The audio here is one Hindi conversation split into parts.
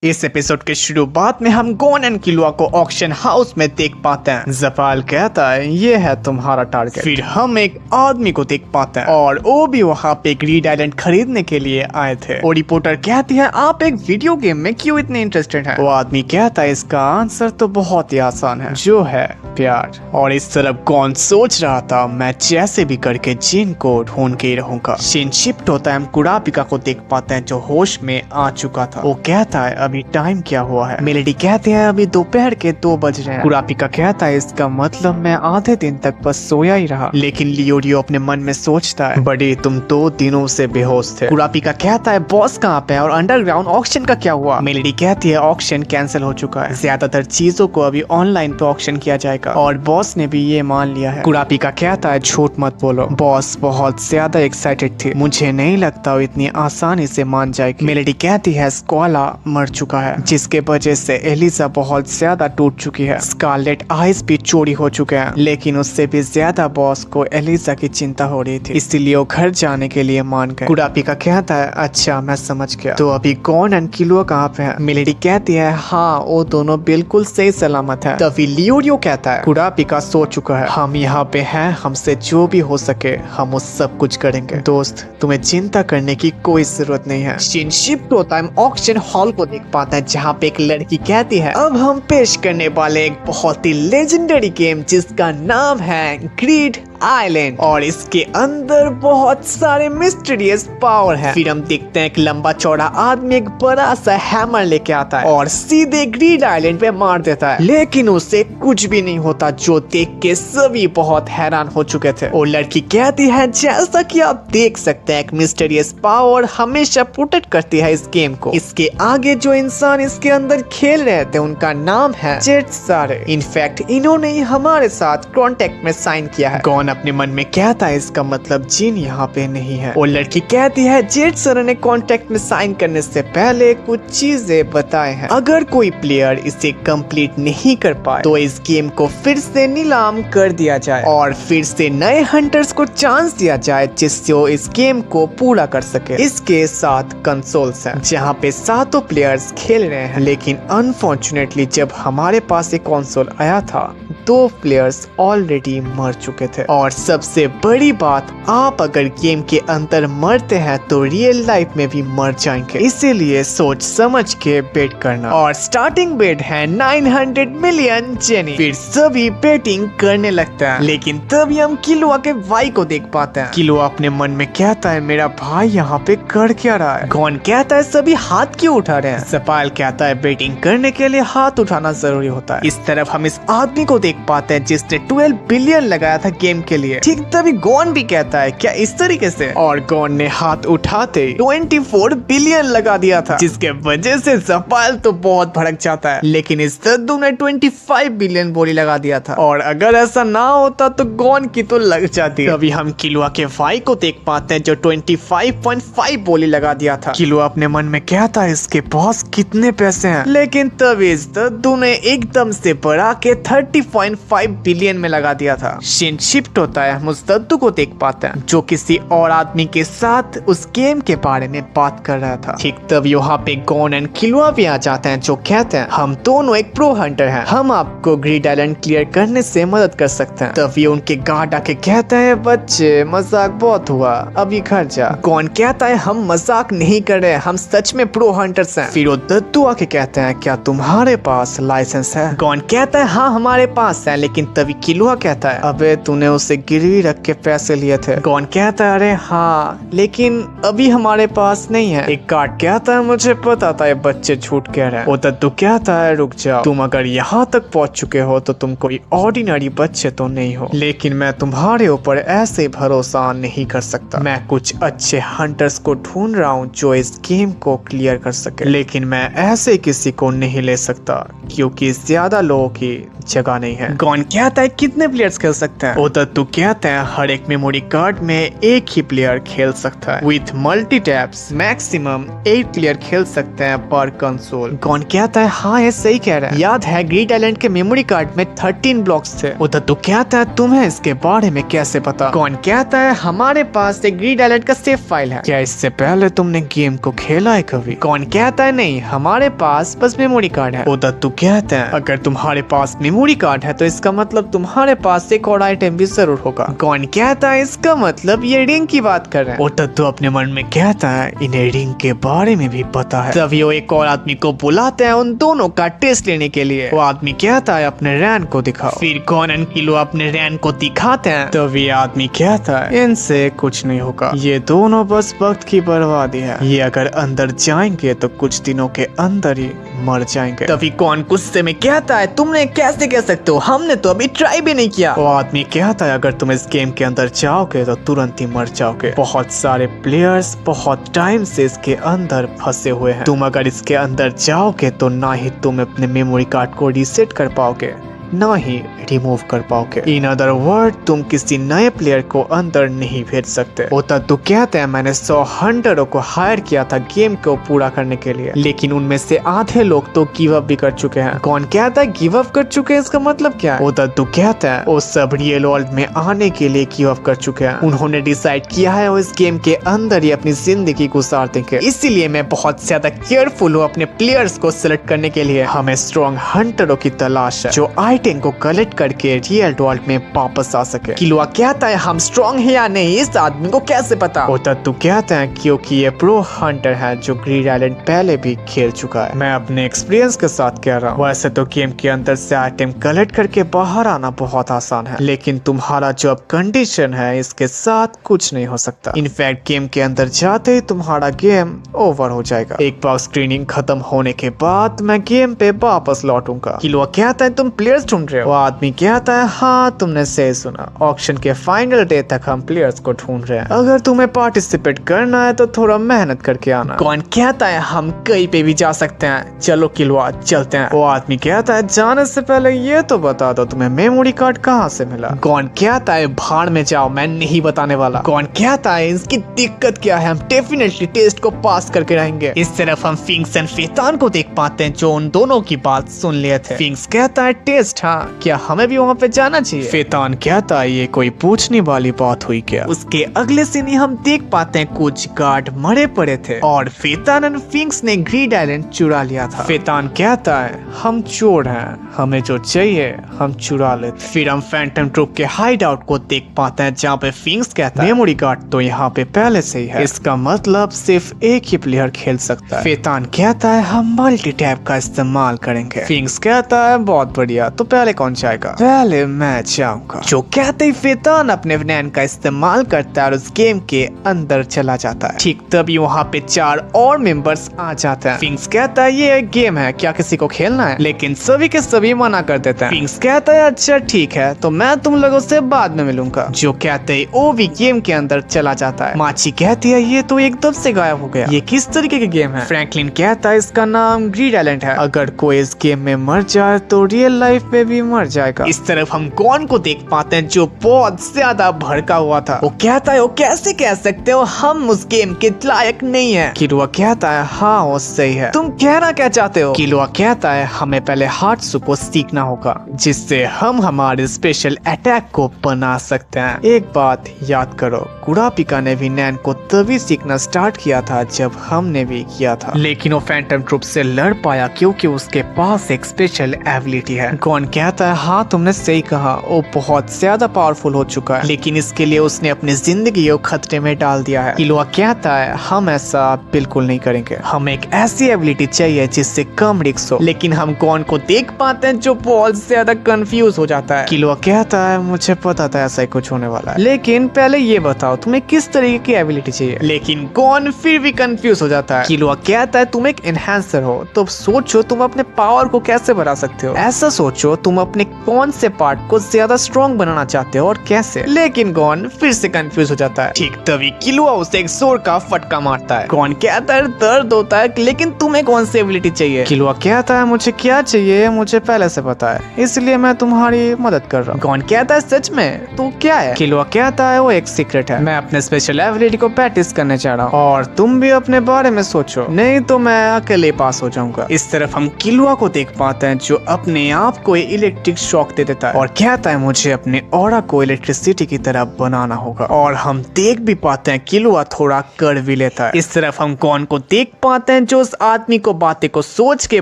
इस एपिसोड के शुरुआत में हम गोन एंड किलुआ को ऑक्शन हाउस में देख पाते हैं। जफाल कहता है ये है तुम्हारा टारगेट। फिर हम एक आदमी को देख पाते हैं और वो भी वहाँ पे ग्रीड आइलैंड खरीदने के लिए आए थे। और रिपोर्टर कहती है आप एक वीडियो गेम में क्यों इतने इंटरेस्टेड हैं? वो आदमी कहता है इसका आंसर तो बहुत ही आसान है, जो है प्यार। और इस तरफ कौन सोच रहा था मैं जैसे भी करके जिन को ढूंढ के रहूंगा। शिन शिफ्ट होता है, हम कुरापिका को देख पाते हैं जो होश में आ चुका था। वो कहता है अभी टाइम क्या हुआ है? मेलेडी कहते हैं अभी दोपहर के 2 बज रहे हैं। कुरापिका कहता है इसका मतलब मैं आधे दिन तक बस सोया ही रहा। लेकिन लियोरियो अपने मन में सोचता है बड़ी तुम 2 दिनों से बेहोश थे। कुरापिका कहता है बॉस कहाँ पे है और अंडरग्राउंड ऑक्शन का क्या हुआ? मेलेडी कहती है ऑक्शन कैंसिल हो चुका है, ज्यादातर चीजों को अभी ऑनलाइन पे ऑक्शन किया जाएगा और बॉस ने भी ये मान लिया है। कुरापिका कहता है झूठ मत बोलो, बॉस बहुत ज्यादा एक्साइटेड थी, मुझे नहीं लगता वो इतनी आसानी से मान जाएगी। मेलेडी कहती है स्क्वाला मर चुका है जिसके वजह से एलिसा बहुत ज्यादा टूट चुकी है। स्कारलेट आइस भी चोरी हो चुके हैं, लेकिन उससे भी ज्यादा बॉस को एलिसा की चिंता हो रही थी, इसलिए वो घर जाने के लिए मान गए। कुरापिका कहता है अच्छा मैं समझ गया, तो अभी गोन एंड किलुआ कहाँ पे है? मिलेडी कहती है हाँ वो दोनों बिल्कुल सही सलामत है। तभी लियोरियो कहता है कुरापिका सो चुका है, हम यहाँ पे हैं, हमसे जो भी हो सके हम उस सब कुछ करेंगे। दोस्त तुम्हें चिंता करने की कोई जरूरत नहीं है। शिन शिफ्ट होता है, ऑक्शन हॉल को देख पाता है जहाँ पे एक लड़की कहती है अब हम पेश करने वाले एक बहुत ही लेजेंडरी गेम जिसका नाम है ग्रीड आइलैंड और इसके अंदर बहुत सारे मिस्टीरियस पावर है। फिर हम देखते हैं एक लंबा चौड़ा आदमी एक बड़ा सा हैमर लेके आता है और सीधे ग्रीड आइलैंड पे मार देता है, लेकिन उससे कुछ भी नहीं होता, जो देख के सभी बहुत हैरान हो चुके थे। और लड़की कहती है जैसा कि आप देख सकते हैं एक मिस्टीरियस पावर हमेशा प्रोटेक्ट करती है इस गेम को। इसके आगे जो इंसान इसके अंदर खेल रहे थे उनका नाम है जेट सारे। इनफैक्ट इन्होंने ही हमारे साथ कॉन्ट्रैक्ट में साइन किया है। कौन अपने मन में कहता है इसका मतलब जिन यहाँ पे नहीं है। और लड़की कहती है जेट सर ने कॉन्ट्रैक्ट में साइन करने से पहले कुछ चीजें बताए हैं, अगर कोई प्लेयर इसे कंप्लीट नहीं कर पाए तो इस गेम को फिर से नीलाम कर दिया जाए और फिर से नए हंटर्स को चांस दिया जाए जिससे वो इस गेम को पूरा कर सके। इसके साथ कंसोल्स हैं जहाँ पे 7 प्लेयर्स खेल रहे हैं, लेकिन अनफॉर्चुनेटली जब हमारे पास एक कंसोल आया था 2 प्लेयर्स ऑलरेडी मर चुके थे। और सबसे बड़ी बात आप अगर गेम के अंदर मरते हैं तो रियल लाइफ में भी मर जाएंगे, इसीलिए सोच समझ के बेट करना। और स्टार्टिंग बेट है 900 मिलियन जेनी। फिर सभी बेटिंग करने लगता है, लेकिन तभी हम किलुआ के भाई को देख पाते हैं। किलुआ अपने मन में कहता है मेरा भाई यहाँ पे कर क्या रहा है? गॉन कहता है सभी हाथ क्यों उठा रहे हैं? सपाल कहता है बेटिंग करने के लिए हाथ उठाना जरूरी होता है। इस तरफ हम इस आदमी को देख पाते हैं जिसने 12 बिलियन लगाया था गेम के लिए। ठीक तभी गॉन भी कहता है क्या इस तरीके से? और गॉन ने हाथ उठाते 24 बिलियन लगा दिया था, जिसके वजह से जफाल तो बहुत भड़क जाता है, लेकिन इस दद्दू ने 25 बिलियन बोली लगा दिया था और अगर ऐसा ना होता तो गॉन की तो लग जाती। तभी हम किलुआ के भाई को देख पाते हैं जो 25.5 बोली लगा दिया था। किलुआ अपने मन में कहता है इसके पास कितने पैसे हैं, लेकिन तभी इस दद्दू ने एकदम से बढ़ा के 30.5 बिलियन में लगा दिया था। शिन शिफ्ट होता है, हम उस दद्दू को देख पाते हैं जो किसी और आदमी के साथ उस गेम के बारे में बात कर रहा था। ठीक तभी यहाँ पे गॉन एंड किलुआ भी आ जाते हैं जो कहते हैं हम दोनों एक प्रो हंटर हैं, हम आपको ग्रीड आइलैंड क्लियर करने से मदद कर सकते हैं। तभी उनके गार्ड आके कहते हैं बच्चे मजाक बहुत हुआ, अभी घर जा। गॉन कहता है हम मजाक नहीं कर रहे, हम सच में प्रो हंटर्स हैं। फिर वो दद्दू आके कहते हैं क्या तुम्हारे पास लाइसेंस है? गॉन कहता है हाँ हमारे पास है, लेकिन तभी किलुआ कहता है अबे तूने उसे गिरवी रख के पैसे लिए थे। गॉन कहता है अरे हाँ लेकिन अभी हमारे पास नहीं है। एक गार्ड कहता है मुझे पता था ये बच्चे झूठ कह रहे हैं। वो दद्दू कहता है रुक जाओ, तुम अगर यहाँ तक पहुँच चुके हो तो तुम कोई ऑर्डिनरी बच्चे तो नहीं हो, लेकिन मैं तुम्हारे ऊपर ऐसे भरोसा नहीं कर सकता। मैं कुछ अच्छे हंटर्स को ढूंढ रहा हूँ जो इस गेम को क्लियर कर सके, लेकिन मैं ऐसे किसी को नहीं ले सकता क्योंकि ज्यादा लोगों की जगह नहीं है। गॉन कहता है कितने प्लेयर्स खेल सकते हैं? वो तो तू कहता है हर एक मेमोरी कार्ड में एक ही प्लेयर खेल सकता है with multi taps maximum 8 player खेल सकते हैं पर कंसोल। कौन कहता है हाँ ये सही कह रहा है। याद है ग्रीड आइलैंड के मेमोरी कार्ड में 13 ब्लॉक्स थे। उधर तू कहता है तुम्हें इसके बारे में कैसे पता। कौन कहता है हमारे पास एक ग्रीड आइलैंड का सेव फाइल है। क्या इससे पहले तुमने गेम को खेला है कभी। कौन कहता है नहीं हमारे पास बस मेमोरी कार्ड है। उधर तू कहता है अगर तुम्हारे पास मेमोरी कार्ड है तो इसका मतलब तुम्हारे पास एक और आइटम भी जरूर होगा। कौन कहता है इसका मतलब ये रिंग की बात कर रहे हैं। उधर तू अपने मन में कहता है इन्हें रिंग के बारे में भी पता है। तभी वो एक और आदमी को बुलाते हैं उन दोनों का टेस्ट लेने के लिए। वो आदमी कहता है अपने रैन को दिखाओ। फिर कॉनन किलो अपने रैन को दिखाते हैं। तभी आदमी कहता है इनसे कुछ नहीं होगा, ये दोनों बस वक्त की बर्बादी है, ये अगर अंदर जाएंगे तो कुछ दिनों के अंदर ही मर जाएंगे। तभी कौन गुस्से में कहता है तुमने कैसे कह सकते हो, हमने तो अभी ट्राई भी नहीं किया। वो आदमी कहता है अगर तुम इस गेम के अंदर जाओगे तो तुरंत ही मर जाओगे। बहुत सारे प्लेयर्स बहुत टाइम से इसके अंदर फंसे हुए हैं। तुम अगर इसके अंदर जाओगे तो ना ही तुम अपने मेमोरी कार्ड को रीसेट कर पाओगे ना ही रिमूव कर पाओगे। इन अदर वर्ड तुम किसी नए प्लेयर को अंदर नहीं भेज सकते। होता तो कहते हैं मैंने 100 हंटरों को हायर किया था गेम को पूरा करने के लिए, लेकिन उनमें से आधे लोग तो गिव अप भी कर चुके हैं। कौन कहता है गिव अप कर चुके हैं इसका मतलब क्या है। होता तो कहता है वो सब रियल वर्ल्ड में आने के लिए गिव अप कर चुके हैं। उन्होंने डिसाइड किया है वो इस गेम के अंदर ही अपनी जिंदगी गुजार देंगे। इसीलिए मैं बहुत ज्यादा केयरफुल हूँ अपने प्लेयर्स को सिलेक्ट करने के लिए। हमें स्ट्रॉन्ग हंटरों की तलाश है जो आइटम को कलेक्ट करके रियल वर्ल्ड में वापस आ सके। किलुआ कहता है हम स्ट्रॉन्ग है या नहीं इस आदमी को कैसे पता। होता तो कहता है क्योंकि ये प्रो हंटर है जो ग्रीड आइलैंड पहले भी खेल चुका है। मैं अपने एक्सपीरियंस के साथ कह रहा हूँ। वैसे तो गेम के अंदर से आइटम कलेक्ट करके बाहर आना बहुत आसान है, लेकिन तुम्हारा जो अब कंडीशन है इसके साथ कुछ नहीं हो सकता। इनफैक्ट गेम के अंदर जाते ही तुम्हारा गेम ओवर हो जाएगा। एक बार स्क्रीनिंग खत्म होने के बाद मैं गेम पे वापस लौटूंगा। किलुआ कहता है तुम प्लेयर्स ढूंढ रहे हो। वो आदमी कहता है हाँ तुमने सही सुना, ऑक्शन के फाइनल डे तक हम प्लेयर्स को ढूंढ रहे हैं। अगर तुम्हें पार्टिसिपेट करना है तो थोड़ा मेहनत करके आना। कौन कहता है हम कहीं पे भी जा सकते हैं, चलो किलुआ चलते हैं। वो आदमी कहता है जाने से पहले ये तो बता दो तुम्हें मेमोरी कार्ड कहाँ से मिला। कौन कहता है भाड़ में जाओ, मैं नहीं बताने वाला। कौन कहता है इसकी दिक्कत क्या है, हम डेफिनेटली टेस्ट को पास करके रहेंगे। इस तरफ हम फिंक्स एंड फेतान को देख पाते हैं जो उन दोनों की बात सुन लिए थे। फिंक्स कहता है टेस्ट, हाँ क्या हमें भी वहाँ पे जाना चाहिए। फेतान कहता है ये कोई पूछने वाली बात हुई क्या। उसके अगले सीन ही हम देख पाते हैं कुछ गार्ड मरे पड़े थे और फेतान एंड फिंक्स ने ग्रीड आइलैंड चुरा लिया था। फेतान कहता है हम चोर हैं, हमें जो चाहिए हम चुरा लेते। फिर हम फैंटम ट्रूप के हाइड आउट को देख पाते हैं जहाँ पे फिंक्स कहता है मेमोरी कार्ड तो यहाँ पे पहले से ही है, इसका मतलब सिर्फ एक ही प्लेयर खेल सकता है। फेतान कहता है हम मल्टी टैप का इस्तेमाल करेंगे। फिंक्स कहता है बहुत बढ़िया, तो पहले कौन जाएगा। पहले मैं जाऊंगा। जो कहते ही फेतान अपने नैन का इस्तेमाल करता है और उस गेम के अंदर चला जाता है। ठीक तभी वहाँ पे 4 और मेंबर्स आ जाते हैं। फिंक्स कहता है ये एक गेम है, क्या किसी को खेलना है, लेकिन सभी के सभी मना कर देते हैं। फिंक्स कहता है अच्छा ठीक है तो मैं तुम लोगों से बाद में मिलूंगा। जो कहते ही वो भी गेम के अंदर चला जाता है। माची कहती है ये तो एकदम से गायब हो गया, ये किस तरीके का गेम है। फ्रैंकलिन कहता है इसका नाम ग्रीड आइलैंड है, अगर कोई इस गेम में मर जाए तो रियल लाइफ में भी मर जाएगा। इस तरफ हम गॉन को देख पाते हैं जो बहुत ज्यादा भड़का हुआ था। वो कहता है वो कैसे कह सकते हो हम उस गेम के लायक नहीं है। किलुआ कहता है हाँ वो सही है, तुम कहना क्या चाहते हो। किलुआ कहता है हमें पहले हार्ट्सू को सीखना होगा जिससे हम हमारे स्पेशल अटैक को बना सकते हैं। एक बात याद करो कुरापिका ने भी नैन को तभी सीखना स्टार्ट किया था जब हमने भी किया था, लेकिन वो फैंटम ट्रूप से लड़ पाया क्योंकि उसके पास एक स्पेशल एबिलिटी है। कौन कहता है हाँ तुमने सही कहा, वो बहुत ज्यादा पावरफुल हो चुका है, लेकिन इसके लिए उसने अपनी जिंदगी को खतरे में डाल दिया है। किलुआ कहता है हम ऐसा बिल्कुल नहीं करेंगे, हमें एक ऐसी एबिलिटी चाहिए जिससे कम रिस्क हो। लेकिन हम कौन को देख पाते हैं जो बहुत ज्यादा कंफ्यूज हो जाता है। किलुआ कहता है मुझे पता था ऐसा ही कुछ होने वाला है, लेकिन पहले ये बताओ तुम्हें किस तरीके की एबिलिटी चाहिए। लेकिन कौन फिर भी कंफ्यूज हो जाता है। किलुआ कहता है तुम एक एनहांसर हो तो सोचो तुम अपने पावर को कैसे बढ़ा सकते हो। ऐसा सोचो सोचो तुम अपने कौन से पार्ट को ज्यादा स्ट्रॉन्ग बनाना चाहते हो और कैसे। लेकिन गॉन फिर से कंफ्यूज हो जाता है। ठीक तभी किलुआ उसे एक जोर का फटका मारता है। गॉन कहता है दर्द होता है, लेकिन तुम्हें कौन सी एबिलिटी चाहिए। किलुआ कहता है मुझे क्या चाहिए मुझे पहले से पता है, इसलिए मैं तुम्हारी मदद कर रहा हूँ। गॉन कहता है सच में, तो क्या है। किलुआ कहता है वो एक सीक्रेट है, मैं अपने स्पेशल एबिलिटी को प्रैक्टिस करने जा रहा हूँ और तुम भी अपने बारे में सोचो, नहीं तो मैं अकेले पास हो जाऊंगा। इस तरफ हम किलुआ को देख पाते हैं जो अपने आप को इलेक्ट्रिक शॉक दे देता है और कहता है मुझे अपने ऑरा को इलेक्ट्रिसिटी की तरह बनाना होगा। और हम देख भी पाते हैं किलुआ थोड़ा कर भी लेता है। इस तरफ हम गॉन को देख पाते हैं जो उस आदमी को बातें को सोच के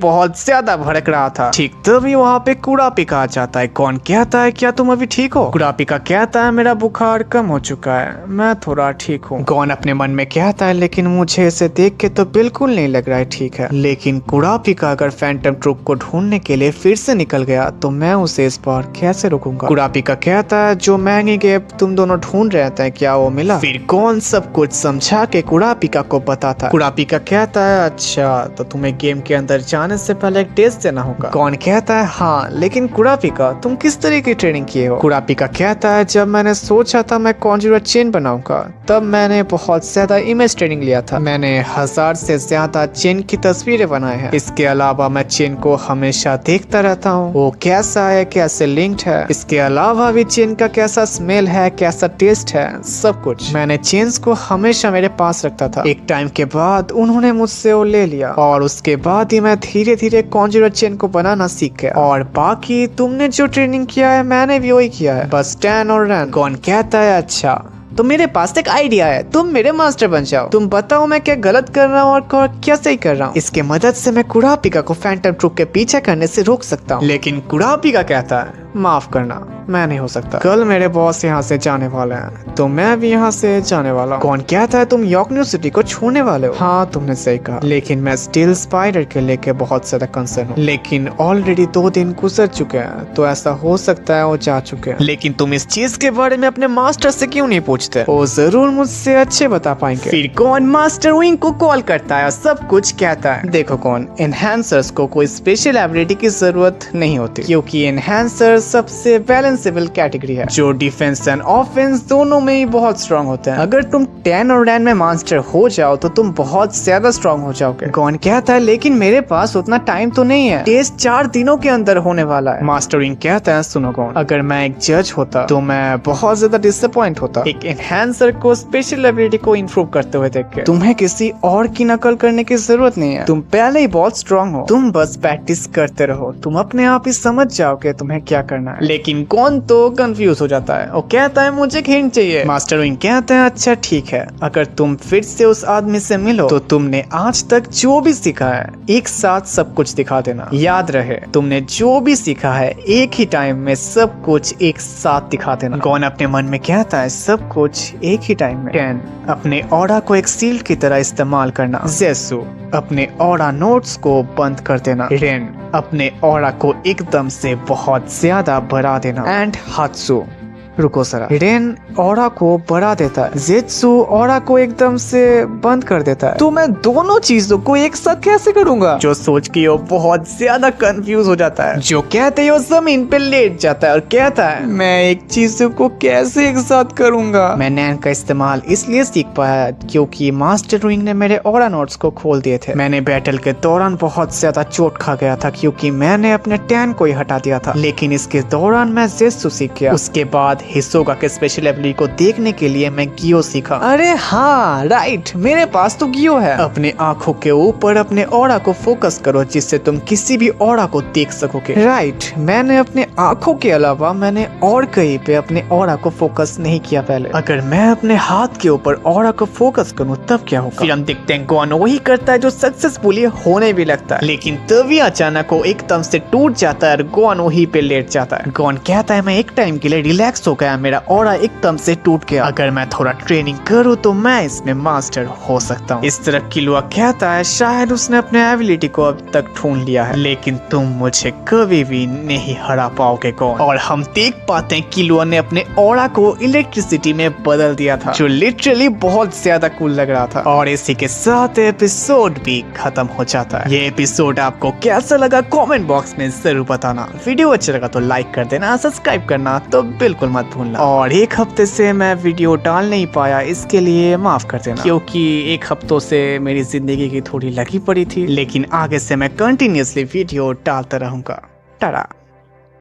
बहुत ज्यादा भड़क रहा था। ठीक तभी वहाँ पे कुरापिका आ जाता है। गॉन कहता है क्या तुम अभी ठीक हो। कुरापिका कहता है मेरा बुखार कम हो चुका है, मैं थोड़ा ठीक हूँ। गॉन अपने मन में कहता है लेकिन मुझे इसे देख के तो बिल्कुल नहीं लग रहा है ठीक है। लेकिन कुरापिका अगर फैंटम ट्रूप को ढूंढने के लिए फिर से निकल गया तो मैं उसे इस बार कैसे रोकूंगा। कुरापिका कहता है जो महंगी गेम तुम दोनों ढूंढ रहे थे क्या वो मिला। फिर गॉन सब कुछ समझा के कुरापिका को बताता। कुरापिका कहता है अच्छा तो तुम्हें गेम के अंदर जाने से पहले एक टेस्ट देना होगा। गॉन कहता है हाँ, लेकिन कुरापिका तुम किस तरह की ट्रेनिंग किए हो। कुरापिका कहता है जब मैंने सोचा था मैं कॉन्जुरर चेन बनाऊंगा तब मैंने बहुत ज्यादा इमेज ट्रेनिंग लिया था। मैंने 1000 से ज्यादा चेन की तस्वीरें बनाए हैं। इसके अलावा मैं चेन को हमेशा देखता रहता हूँ, वो कैसा है, कैसे लिंक्ड है, इसके अलावा भी चेन का कैसा स्मेल है, कैसा टेस्ट है, सब कुछ मैंने चेन्स को हमेशा मेरे पास रखता था। एक टाइम के बाद उन्होंने मुझसे वो ले लिया और उसके बाद ही मैं धीरे धीरे कॉन्जुरर चेन को बनाना सीख गया। और बाकी तुमने जो ट्रेनिंग किया है मैंने भी वही किया है, बस टैन और रन। गॉन कहता है अच्छा तो मेरे पास एक आइडिया है, तुम मेरे मास्टर बन जाओ, तुम बताओ मैं क्या गलत कर रहा हूँ और क्या सही कर रहा हूँ। इसके मदद से मैं कुरापिका को फैंटम ट्रूप के पीछे करने से रोक सकता हूँ। लेकिन कुरापिका कहता है माफ करना, मैं नहीं हो सकता, कल मेरे बॉस यहाँ से जाने वाले हैं तो मैं भी यहाँ से जाने वाला हूँ। कौन कहता है तुम यॉर्कन्यू सिटी को छोड़ने वाले हो। हाँ तुमने सही कहा, लेकिन मैं स्टील स्पाइडर के लेके बहुत ज्यादा कंसर्न हूँ। लेकिन ऑलरेडी 2 दिन गुजर चुके हैं तो ऐसा हो सकता है वो जा चुके हैं। लेकिन तुम इस चीज के बारे में अपने मास्टर से क्यों नहीं पूछते, वो जरूर मुझसे अच्छे बता पाएंगे। फिर कौन मास्टर विंग को कॉल करता है, सब कुछ कहता है देखो कौन एनहांसर्स को कोई स्पेशल एबिलिटी की जरूरत नहीं होती क्योंकि एनहांसर सबसे बैलेंसेबल कैटेगरी है जो डिफेंस एंड ऑफेंस दोनों में ही बहुत स्ट्रांग होते हैं। अगर तुम 10 और 9 में मास्टर हो जाओ तो तुम बहुत ज्यादा स्ट्रांग हो जाओगे। गॉन कहता है लेकिन मेरे पास उतना टाइम तो नहीं है, टेस्ट 4 दिनों के अंदर होने वाला है। मास्टरिंग कहता है सुनो गॉन, अगर मैं एक जज होता तो मैं बहुत ज्यादा डिसअपॉइंट होता एक एनहांसर को स्पेशल एबिलिटी को इंप्रूव करते हुए देख के। तुम्हें किसी और की नकल करने की जरूरत नहीं है, तुम पहले ही बहुत स्ट्रांग हो, तुम बस प्रैक्टिस करते रहो, तुम अपने आप ही समझ जाओगे तुम्हें क्या करना है। लेकिन कौन तो कंफ्यूज हो जाता है, वो कहता है मुझे हिंट चाहिए। मास्टर विंग कहते हैं अच्छा ठीक है, अगर तुम फिर से उस आदमी से मिलो तो तुमने आज तक जो भी सीखा है एक साथ सब कुछ दिखा देना। याद रहे तुमने जो भी सीखा है एक ही टाइम में सब कुछ एक साथ दिखा देना। गॉन अपने मन में कहता है सब कुछ एक ही टाइम में। 10 अपने ऑरा को एक सील्ड की तरह इस्तेमाल करना। जेसु अपने ऑरा नोट्स को बंद कर देना। रेन अपने ऑरा को एकदम से बहुत ज्यादा बढ़ा देना। एंड हात्सु रुको सरा, रेन ऑरा को बढ़ा देता है, जेत्सु ऑरा को एकदम से बंद कर देता है। तो मैं दोनों चीजों को एक साथ कैसे करूंगा। जो सोच के वो बहुत ज्यादा कंफ्यूज हो जाता है, जो कहते हैं वो जमीन पे लेट जाता है और कहता है मैं एक चीज को कैसे एक साथ करूंगा। मैं नैन का इस्तेमाल इसलिए सीख पाया क्योंकि मास्टर विंग ने मेरे ऑरा नोट्स को खोल दिए थे। मैंने बैटल के दौरान बहुत ज्यादा चोट खा गया था क्योंकि मैंने अपने टैन को ही हटा दिया था, लेकिन इसके दौरान मैं जेत्सु सीख गया। उसके बाद हिसोगा के स्पेशल एबिलिटी को देखने के लिए मैं गियो सीखा। अरे हाँ राइट, मेरे पास तो गियो है। अपने आंखों के ऊपर अपने ऑरा को फोकस करो जिससे तुम किसी भी ऑरा को देख सकोगे। राइट, मैंने अपने आंखों के अलावा मैंने और कहीं पे अपने ऑरा को फोकस नहीं किया पहले। अगर मैं अपने हाथ के ऊपर ऑरा को फोकस करूँ तब क्या होगा। फिर हम देखते हैं गॉन वही करता है जो सक्सेसफुली होने भी लगता है, लेकिन तभी अचानक वो एकदम से टूट जाता है और गॉन वही पे लेट जाता है। गॉन कहता है मैं एक टाइम के लिए रिलैक्स हो गया, मेरा ऑरा एकदम से टूट गया। अगर मैं थोड़ा ट्रेनिंग करूँ तो मैं इसमें मास्टर हो सकता हूँ। इस तरह किलुआ कहता है शायद उसने अपने एबिलिटी को अब तक ढूंढ लिया है, लेकिन तुम मुझे कभी भी नहीं हरा पाओगे गॉन। और हम देख पाते हैं किलुआ ने अपने ऑरा को इलेक्ट्रिसिटी में बदल दिया था, जो लिटरली बहुत ज्यादा कूल लग रहा था। और इसी के साथ एपिसोड भी खत्म हो जाता है। ये एपिसोड आपको कैसा लगा कमेंट बॉक्स में जरूर बताना। वीडियो अच्छा लगा तो लाइक कर देना, सब्सक्राइब करना तो बिल्कुल मत भूलना। और एक हफ्ते से मैं वीडियो डाल नहीं पाया, इसके लिए माफ कर देना, क्योंकि एक हफ्तों से मेरी जिंदगी की थोड़ी लगी पड़ी थी। लेकिन आगे से मैं कंटिन्यूअसली वीडियो डालता रहूंगा। टाटा।